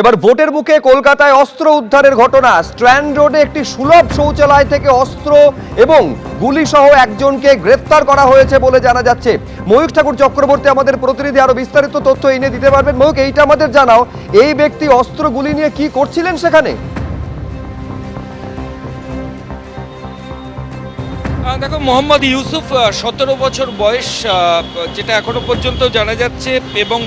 এবার ভোটের মুখে কলকাতায় অস্ত্র উদ্ধারের ঘটনা। স্ট্র্যান্ড রোডে একটি সুলভ শৌচালয় থেকে অস্ত্র এবং গুলি সহ একজনকে গ্রেফতার করা হয়েছে বলে জানা যাচ্ছে। ময়ূক ঠাকুর চক্রবর্তী আমাদের প্রতিনিধি আরো বিস্তারিত তথ্য এনে দিতে পারবেন। ময়ূক, এইটা আমাদের জানাও, এই ব্যক্তি অস্ত্র গুলি নিয়ে কি করছিলেন সেখানে? দেখো, মোহাম্মদ ইউসুফ 17 বছর বয়স, যেটা এখনো পর্যন্ত জানা যাচ্ছে, এবং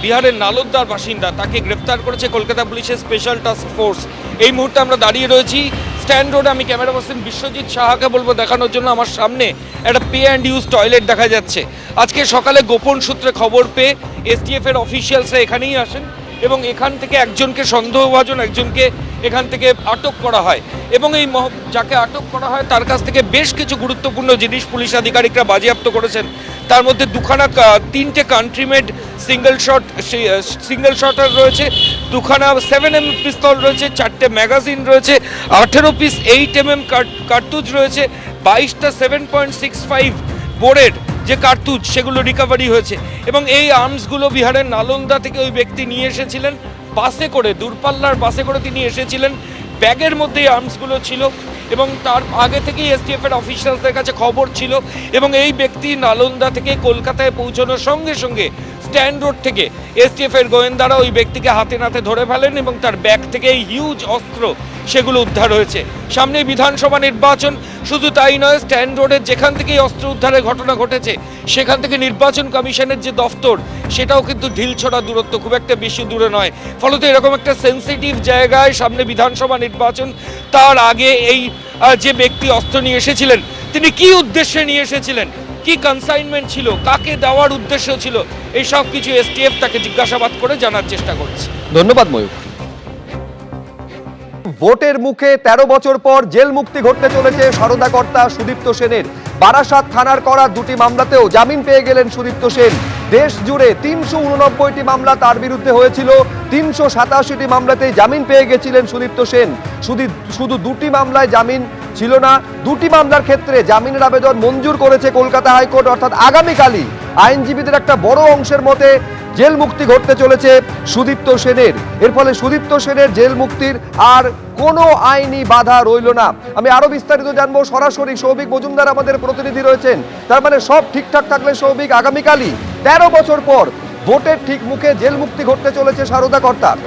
বিহারের নালন্দার বাসিন্দা। তাকে গ্রেফতার করেছে কলকাতা পুলিশের স্পেশাল টাস্ক ফোর্স। এই মুহূর্তে আমরা দাঁড়িয়ে রয়েছি স্ট্যান্ড রোডে। আমি ক্যামেরা পার্সন বিশ্বজিৎ সাহাকে বলবো দেখানোর জন্য। আমার সামনে একটা পে অ্যান্ড ইউজ টয়লেট দেখা যাচ্ছে। আজকে সকালে গোপন সূত্রে খবর পেয়ে এসটিএফ এর অফিসিয়ালসরা এখানেই আসেন এবং এখান থেকে একজনকে সন্দেহভাজন একজনকে এখান থেকে আটক করা হয়, এবং এই যাকে আটক করা হয় তার কাছ থেকে বেশ কিছু গুরুত্বপূর্ণ জিনিস পুলিশ আধিকারিকরা বাজেয়াপ্ত করেছেন। তার মধ্যে তিনটে কান্ট্রিমেড সিঙ্গেল শটার রয়েছে, 7mm পিস্তল রয়েছে, 4টে ম্যাগাজিন রয়েছে, 18 পিস 8mm কার্তুজ রয়েছে, 22টা 7.65 বোরের যে কার্তুজ সেগুলো রিকভারি হয়েছে। এবং এই আর্মসগুলো বিহারের নালন্দা থেকে ওই ব্যক্তি নিয়ে এসেছিলেন বাসে করে, দূরপাল্লার বাসে করে তিনি এসেছিলেন। ব্যাগের মধ্যে এই আর্মসগুলো ছিল এবং তার আগে থেকেই এসটিএফ এর অফিসারদের কাছে খবর ছিল, এবং এই ব্যক্তি নালন্দা থেকে কলকাতায় পৌঁছানোর সঙ্গে সঙ্গে স্ট্যান্ড রোড থেকে এসটিএফ এর গোয়েন্দারা ওই ব্যক্তিকে হাতে নাতে ধরে ফেলেন এবং তার ব্যাগ থেকে এই হিউজ অস্ত্র সেগুলো উদ্ধার হয়েছে। সামনে বিধানসভা নির্বাচন, শুধু তাই নয়, স্ট্যান্ড রোডের যেখান থেকে অস্ত্র উদ্ধারের ঘটনা ঘটেছে সেখান থেকে নির্বাচন কমিশনের যে দফতর সেটাও কিন্তু ঢিলছড়া দূরত্ব, খুব একটা বেশি দূরে নয়। ফলত এরকম একটা সেন্সিটিভ জায়গায় সামনে বিধানসভা নির্বাচন, তার আগে এই যে ব্যক্তি অস্ত্র নিয়ে এসেছিলেন তিনি কি উদ্দেশ্যে নিয়ে এসেছিলেন, কি কনসাইনমেন্ট ছিল, কাকে দেওয়ার উদ্দেশ্য ছিল, এই সব কিছু এসটিএফ তাকে জিজ্ঞাসাবাদ করে জানার চেষ্টা করছে। ধন্যবাদ ময়ূক। ভোটের মুখে 13 বছর পর জেল মুক্তি ঘটতে চলেছে সারদা কর্তা সুদীপ্ত সেনের। বারাসাত থানার করা দুটি মামলাতেও জামিন পেয়ে গেলেন সুদীপ্ত সেন। দেশ জুড়ে 389টি মামলা তার বিরুদ্ধে হয়েছিল, 387টি মামলাতেই জামিন পেয়ে গেছিলেন সুদীপ্ত সেন। শুধু দুটি মামলায় জামিন ছিল না, দুটি মামলার ক্ষেত্রে জামিনের আবেদন মঞ্জুর করেছে কলকাতা হাইকোর্ট। অর্থাৎ আগামীকালই আইনজীবীদের একটা বড় অংশের মতে জেল মুক্তি ঘটতে চলেছে সুদীপ্ত সেনের। এর ফলে সুদীপ্ত সেনের জেল মুক্তির আর কোনো আইনি বাধা রইল না। আমি আরো বিস্তারিত জানবো, সরাসরি সৌভিক মজুমদার আমাদের প্রতিনিধি রয়েছেন। তার মানে সব ঠিকঠাক থাকলে সৌভিক, আগামীকালই 13 বছর পর ভোটের ঠিক মুখে জেল মুক্তি ঘটতে চলেছে সারদা কর্তার।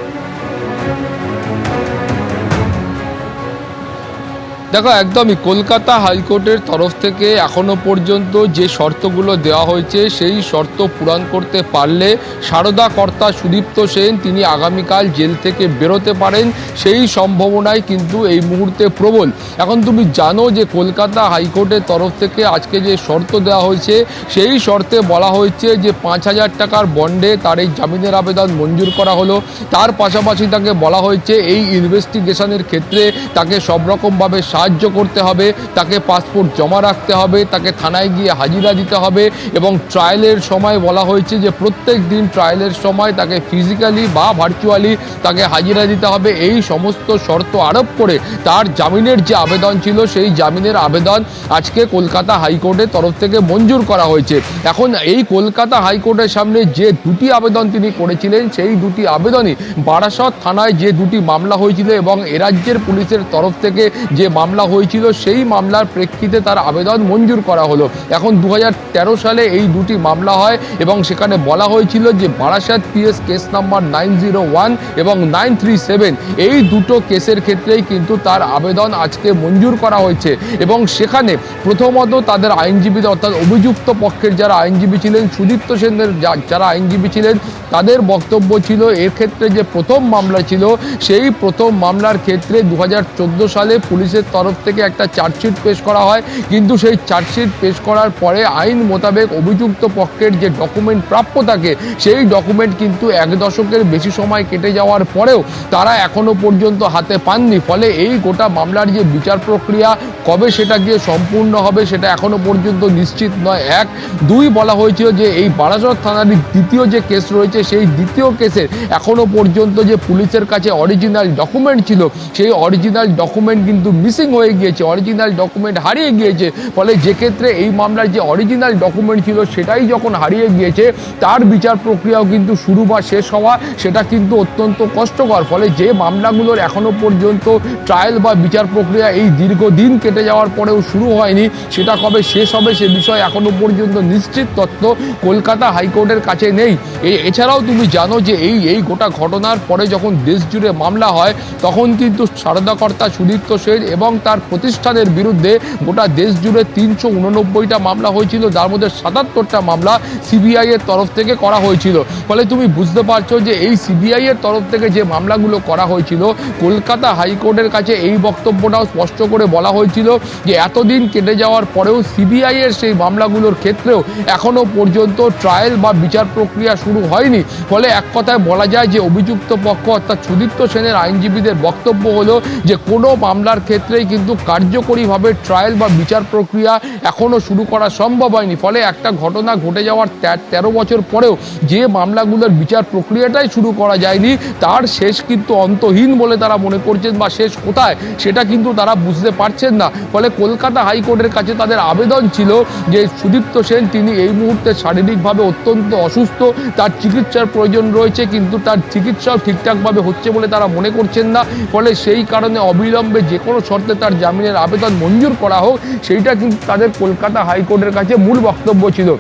দেখো, একদমই কলকাতা হাইকোর্টের তরফ থেকে এখনো পর্যন্ত যে শর্তগুলো দেওয়া হয়েছে সেই শর্ত পূরণ করতে পারলে সারদা কর্তা সুদীপ্ত সেন তিনি আগামীকাল জেল থেকে বেরোতে পারেন, সেই সম্ভাবনাই কিন্তু এই মুহূর্তে প্রবল। এখন তুমি জানো যে কলকাতা হাইকোর্টের তরফ থেকে আজকে যে শর্ত দেওয়া হয়েছে সেই শর্তে বলা হয়েছে যে 5,000 টাকার বন্ডে তার এই জামিনের আবেদন মঞ্জুর করা হলো। তার পাশাপাশি তাকে বলা হয়েছে এই ইনভেস্টিগেশনের ক্ষেত্রে তাকে সব রকমভাবে সাহায্য করতে হবে, তাকে পাসপোর্ট জমা রাখতে হবে, তাকে থানায় গিয়ে হাজিরা দিতে হবে, এবং ট্রায়ালের সময় বলা হয়েছে যে প্রত্যেক দিন ট্রায়ালের সময় তাকে ফিজিক্যালি বা ভার্চুয়ালি তাকে হাজিরা দিতে হবে। এই সমস্ত শর্ত আরোপ করে তার জামিনের যে আবেদন ছিল সেই জামিনের আবেদন আজকে কলকাতা হাইকোর্টের তরফ থেকে মঞ্জুর করা হয়েছে। এখন এই কলকাতা হাইকোর্টের সামনে যে দুটি আবেদন তিনি করেছিলেন সেই দুটি আবেদনই বারাসত থানায় যে দুটি মামলা হয়েছিল এবং এরাজ্যের পুলিশের তরফ থেকে যে মামলা হয়েছিল সেই মামলার প্রেক্ষিতে তার আবেদন মঞ্জুর করা হলো। এখন 2013 সালে এই দুটি মামলা হয় এবং সেখানে বলা হয়েছিল যে বারাসাত পিএস কেস নাম্বার 901 এবং 937 এই দুটো কেসের ক্ষেত্রেই কিন্তু তার আবেদন আজকে মঞ্জুর করা হয়েছে। এবং সেখানে প্রথমত তাদের আইনজীবী অর্থাৎ অভিযুক্ত পক্ষের যারা আইনজীবী ছিলেন, সুদীপ্ত সেনের যারা আইনজীবী ছিলেন, তাদের বক্তব্য ছিল এর ক্ষেত্রে যে প্রথম মামলা ছিল সেই প্রথম মামলার ক্ষেত্রে 2014 সালে পুলিশের তরফ থেকে একটা চার্জশিট পেশ করা হয়, কিন্তু সেই চার্জশিট পেশ করার পরে আইন মোতাবেক অভিযুক্ত পক্ষের যে ডকুমেন্ট প্রাপ্য থাকে সেই ডকুমেন্ট কিন্তু 1 দশকের বেশি সময় কেটে যাওয়ার পরেও তারা এখনো পর্যন্ত হাতে পাননি। ফলে এই গোটা মামলার যে বিচার প্রক্রিয়া কবে সেটা গিয়ে সম্পূর্ণ হবে সেটা এখনো পর্যন্ত নিশ্চিত নয়। 1, 2 বলা হয়েছিল যে এই বারাসত থানার দ্বিতীয় যে কেস রয়েছে সেই দ্বিতীয় কেসে এখনো পর্যন্ত যে পুলিশের কাছে অরিজিনাল ডকুমেন্ট ছিল সেই অরিজিনাল ডকুমেন্ট কিন্তু মিসিং হয়ে গিয়েছে, অরিজিনাল ডকুমেন্ট হারিয়ে গিয়েছে। ফলে যে ক্ষেত্রে এই মামলার যে অরিজিনাল ডকুমেন্ট ছিল সেটাই যখন হারিয়ে গিয়েছে, তার বিচার প্রক্রিয়াও কিন্তু শুরু বা শেষ হওয়া সেটা কিন্তু অত্যন্ত কষ্টকর। ফলে যে মামলাগুলোর এখনো পর্যন্ত ট্রায়াল বা বিচার প্রক্রিয়া এই দীর্ঘদিন কেটে যাওয়ার পরেও শুরু হয়নি, সেটা কবে শেষ হবে সে বিষয়ে এখনো পর্যন্ত নিশ্চিত তথ্য কলকাতা হাইকোর্টের কাছে নেই। এছাড়াও তুমি জানো যে এই গোটা ঘটনার পরে যখন দেশ জুড়ে মামলা হয়, তখন কিন্তু সারদাকর্তা সুদীপ্ত সেন এবং তার প্রতিষ্ঠানের বিরুদ্ধে গোটা দেশ জুড়ে 389টা মামলা হয়েছিল, যার মধ্যে 77টা মামলা সিবিআই এর তরফ থেকে করা হয়েছিল। ফলে তুমি বুঝতে পারছো যে এই সিবিআই এর তরফ থেকে যে মামলাগুলো করা হয়েছিল, কলকাতা হাইকোর্টের কাছে এই বক্তব্যটাও স্পষ্ট করে বলা হয়েছিল যে এতদিন কেটে যাওয়ার পরেও সিবিআই এর সেই মামলাগুলোর ক্ষেত্রেও এখনো পর্যন্ত ট্রায়াল বা বিচার প্রক্রিয়া শুরু হয়নি। ফলে এক কথায় বলা যায় যে অভিযুক্ত পক্ষ অর্থাৎ সুদীপ্ত সেনের আইনজীবীদের বক্তব্য হলো যে কোনো মামলার ক্ষেত্রেই কিন্তু কার্যকরীভাবে ট্রায়াল বা বিচার প্রক্রিয়া এখনও শুরু করা সম্ভব হয়নি। ফলে একটা ঘটনা ঘটে যাওয়ার 13 বছর পরেও যে মামলাগুলোর বিচার প্রক্রিয়াটাই শুরু করা যায়নি, তার শেষ কিন্তু অন্তহীন বলে তারা মনে করছেন, বা শেষ কোথায় সেটা কিন্তু তারা বুঝতে পারছেন না। ফলে কলকাতা হাইকোর্টের কাছে তাদের আবেদন ছিল যে সুদীপ্ত সেন তিনি এই মুহূর্তে শারীরিকভাবে অত্যন্ত অসুস্থ, তার চিকিৎসার প্রয়োজন রয়েছে, কিন্তু তার চিকিৎসাও ঠিকঠাকভাবে হচ্ছে বলে তারা মনে করছেন না। ফলে সেই কারণে অবিলম্বে যে কোনো শর্তে তার জামিনের আবেদন মঞ্জুর করা হোক, সেইটা কিন্তু তাদের কলকাতা হাইকোর্টের কাছে মূল বক্তব্য ছিল।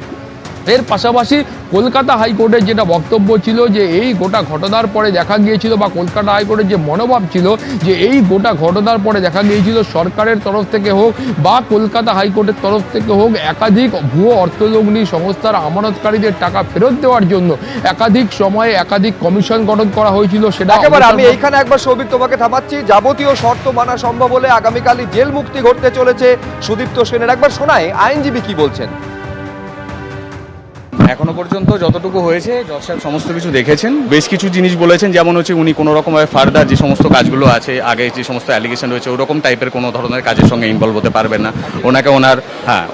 এর পাশাপাশি কলকাতা হাইকোর্টের যেটা বক্তব্য ছিল যে এই গোটা ঘটনার পরে দেখা গিয়েছিল, বা কলকাতা হাইকোর্টের যে মনোভাব ছিল যে এই গোটা ঘটনার পরে দেখা গিয়েছিল সরকারের তরফ থেকে হোক বা কলকাতা হাইকোর্টের তরফ থেকে হোক একাধিক ভুয়ো অর্থলগ্নি সংস্থার আমানতকারীদের টাকা ফেরত দেওয়ার জন্য একাধিক সময়ে একাধিক কমিশন গঠন করা হয়েছিল। সেটা একেবারে আমি এইখানে একবার সৌভিক তোমাকে থামাচ্ছি। যাবতীয় শর্ত মানা সম্ভব হলে আগামীকালই জেল মুক্তি ঘটতে চলেছে সুদীপ্ত সেনের। একবার শোনায় আইনজীবী কি বলছেন। এখনো পর্যন্ত যতটুকু হয়েছে জজ সাহেব সমস্ত কিছু দেখেছেন, বেশ কিছু জিনিস বলেছেন, যেমন হচ্ছে উনি কোনো রকমভাবে ফার্দার যে সমস্ত কাজগুলো আছে আগে যে সমস্ত অ্যালিগেশন রয়েছে ওরকম টাইপের কোনো ধরনের কাজের সঙ্গে ইনভলভ হতে পারবেন না।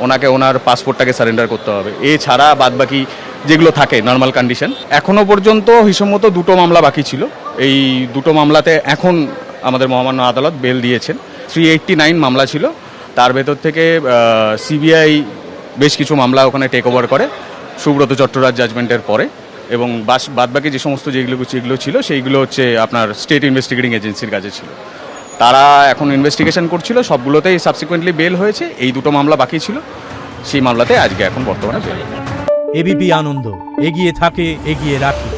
ওনাকে ওনার পাসপোর্টটাকে সারেন্ডার করতে হবে। এছাড়া বাদবাকি যেগুলো থাকে নর্মাল কন্ডিশন। এখনো পর্যন্ত হিসেবমতো 2টো মামলা বাকি ছিল। এই 2টো মামলাতে এখন আমাদের মহামান্য আদালত বেল দিয়েছেন। 389 মামলা ছিল, তার ভেতর থেকে সিবিআই বেশ কিছু মামলা ওখানে টেক ওভার করে সুব্রত চট্টরাজ জাজমেন্টের পরে, এবং বাদবাকি যে সমস্ত যেগুলো ছিল সেইগুলো হচ্ছে আপনার স্টেট ইনভেস্টিগেটিং এজেন্সির কাছে ছিল। তারা এখন ইনভেস্টিগেশন করছিল, সবগুলোতেই সাবসিকুয়েন্টলি বেল হয়েছে। এই 2টো মামলা বাকি ছিল, সেই মামলাতে আজকে এখন বর্তমানে বেল। এবিপি আনন্দ এগিয়ে থাকে, এগিয়ে রাখে।